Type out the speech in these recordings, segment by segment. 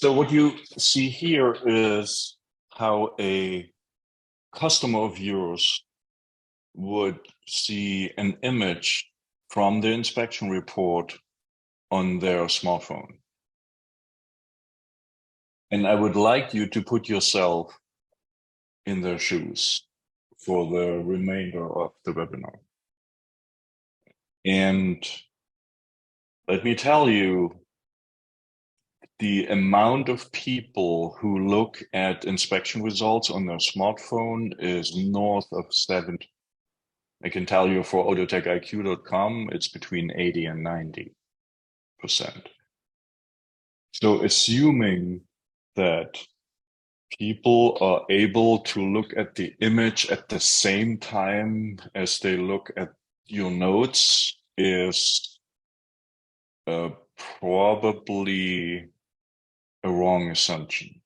So what you see here is how a customer of yours would see an image from the inspection report on their smartphone. And I would like you to put yourself in their shoes for the remainder of the webinar. And let me tell you, the amount of people who look at inspection results on their smartphone is north of 70. I can tell you for autotechiq.com, it's between 80 and 90%. So assuming that people are able to look at the image at the same time as they look at your notes is probably a wrong assumption.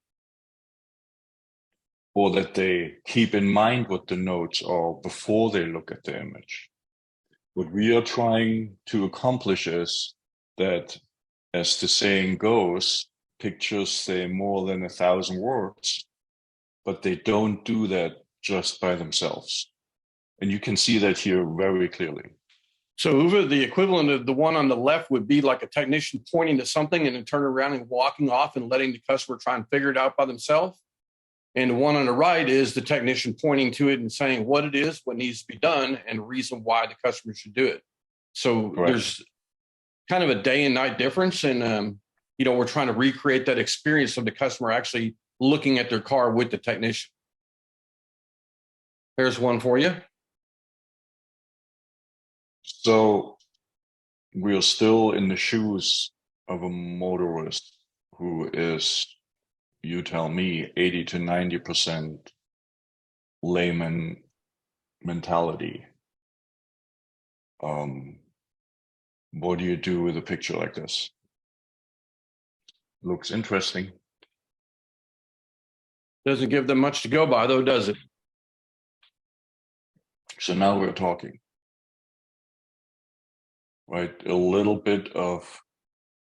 Or that they keep in mind what the notes are before they look at the image. What we are trying to accomplish is that, as the saying goes, pictures say more than 1,000 words, but they don't do that just by themselves. And you can see that here very clearly. So Uwe, the equivalent of the one on the left would be like a technician pointing to something and then turning around and walking off and letting the customer try and figure it out by themselves. And the one on the right is the technician pointing to it and saying what it is, what needs to be done, and reason why the customer should do it. So Correct. There's kind of a day and night difference. And, we're trying to recreate that experience of the customer actually looking at their car with the technician. There's one for you. So we're still in the shoes of a motorist who is, you tell me, 80 to 90% layman mentality. What do you do with a picture like this? Looks interesting. Doesn't give them much to go by, though, does it? So now we're talking. Right, a little bit of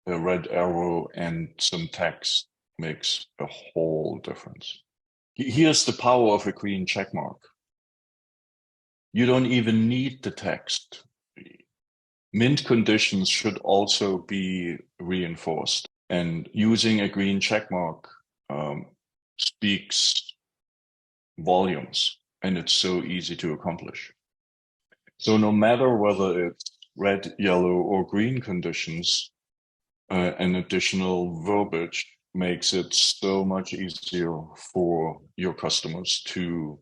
a red arrow and some text makes a whole difference. Here's the power of a green check mark. You don't even need the text. Mint conditions should also be reinforced, and using a green check mark speaks volumes, and it's so easy to accomplish. So no matter whether it's red, yellow, or green conditions, an additional verbiage makes it so much easier for your customers to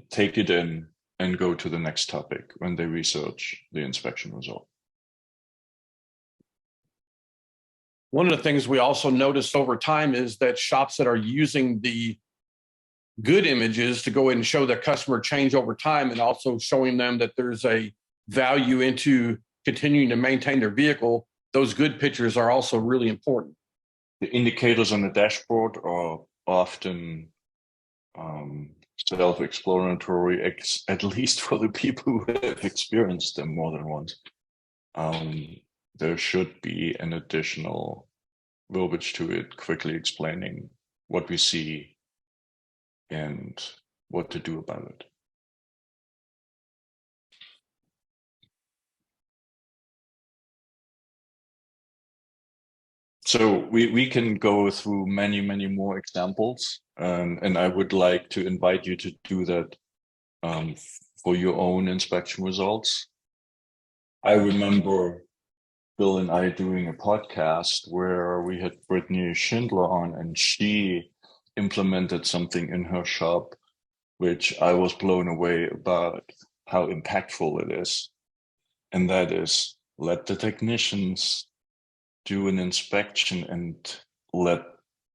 take it in and go to the next topic when they research the inspection result. One of the things we also noticed over time is that shops that are using the good images to go in and show the customer change over time, and also showing them that there's a value into continuing to maintain their vehicle, those good pictures are also really important. The indicators on the dashboard are often self-explanatory, at least for the people who have experienced them more than once. There should be an additional verbiage to it, quickly explaining what we see and what to do about it. So we can go through many, many more examples, and I would like to invite you to do that for your own inspection results. I remember Bill and I doing a podcast where we had Brittany Schindler on, and she implemented something in her shop, which I was blown away about how impactful it is. And that is, let the technicians do an inspection and let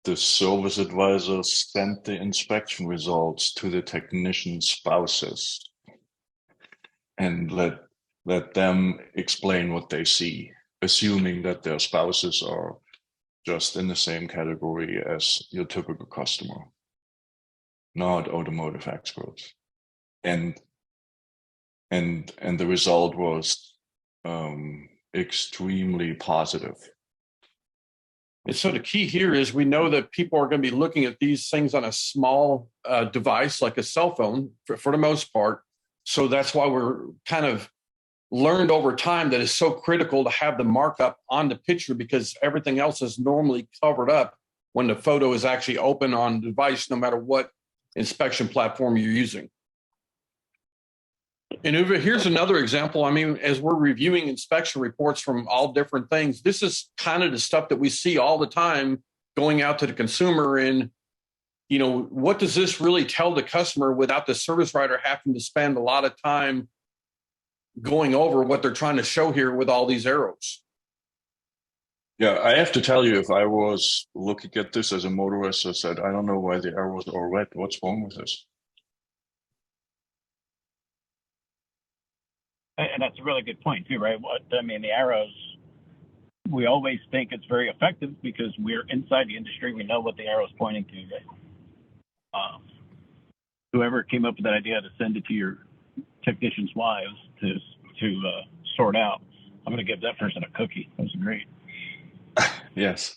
the service advisors send the inspection results to the technician spouses and let them explain what they see, assuming that their spouses are just in the same category as your typical customer, not automotive experts. And the result was extremely positive. And so the key here is we know that people are going to be looking at these things on a small device like a cell phone for the most part. So that's why we're kind of learned over time that it's so critical to have the markup on the picture, because everything else is normally covered up when the photo is actually open on the device, no matter what inspection platform you're using. And Uwe, here's another example. I mean, as we're reviewing inspection reports from all different things, this is kind of the stuff that we see all the time going out to the consumer. And, you know, what does this really tell the customer without the service writer having to spend a lot of time going over what they're trying to show here with all these arrows? Yeah, I have to tell you, if I was looking at this as a motorist, I said, I don't know why the arrows are red. What's wrong with this? And that's a really good point too, right? I mean, the arrows, we always think it's very effective because we're inside the industry. We know what the arrow is pointing to. Right? Whoever came up with that idea to send it to your technicians' wives to sort out, I'm going to give that person a cookie. That was great. Yes.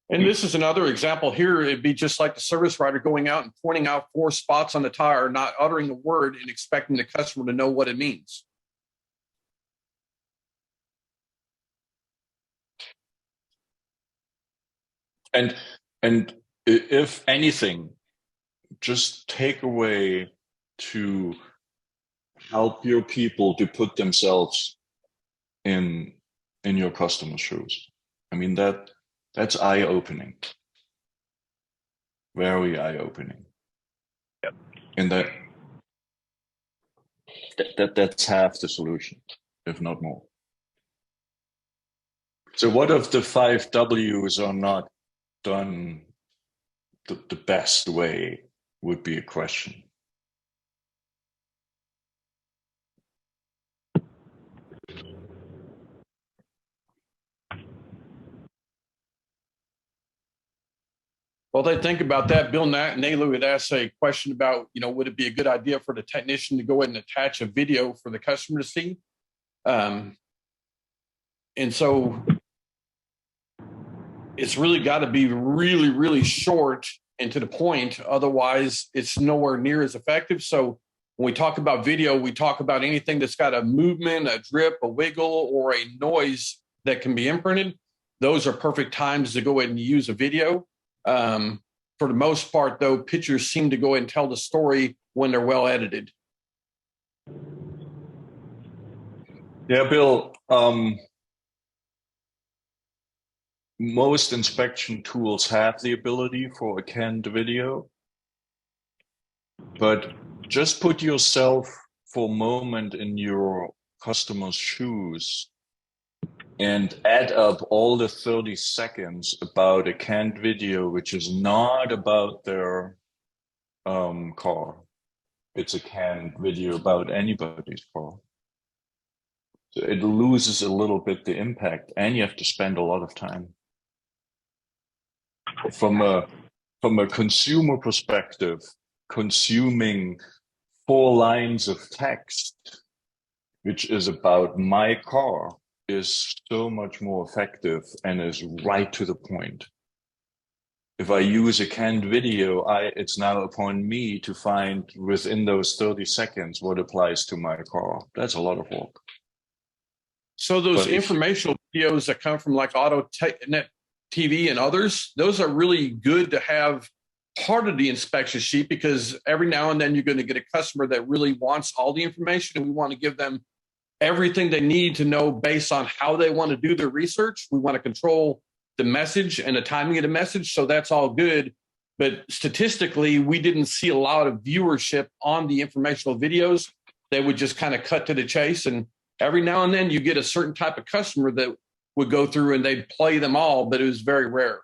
And this is another example here. It'd be just like the service writer going out and pointing out 4 spots on the tire, not uttering a word and expecting the customer to know what it means. And if anything, just take away to help your people to put themselves in your customer's shoes. I mean, that's eye-opening. Very eye-opening. Yep. And that's half the solution, if not more. So what if the 5 Ws are not done the best way would be a question. Well, they think about that. Bill Naylor would ask a question about, you know, would it be a good idea for the technician to go ahead and attach a video for the customer to see? And so it's really got to be really, really short and to the point. Otherwise, it's nowhere near as effective. So when we talk about video, we talk about anything that's got a movement, a drip, a wiggle, or a noise that can be imprinted. Those are perfect times to go ahead and use a video. For the most part, though, pictures seem to go ahead and tell the story when they're well edited. Yeah, Bill, most inspection tools have the ability for a canned video, but just put yourself for a moment in your customer's shoes and add up all the 30 seconds about a canned video, which is not about their car. It's a canned video about anybody's car. So it loses a little bit the impact, and you have to spend a lot of time. From a consumer perspective, consuming 4 lines of text, which is about my car, is so much more effective and is right to the point. If I use a canned video, it's now upon me to find within those 30 seconds what applies to my car. That's a lot of work. So those informational videos that come from like AutoNet TV and others, those are really good to have part of the inspection sheet, because every now and then you're going to get a customer that really wants all the information, and we want to give them everything they need to know based on how they want to do their research. We want to control the message and the timing of the message. So that's all good. But statistically, we didn't see a lot of viewership on the informational videos. They would just kind of cut to the chase. And every now and then you get a certain type of customer that would go through and they'd play them all, but it was very rare.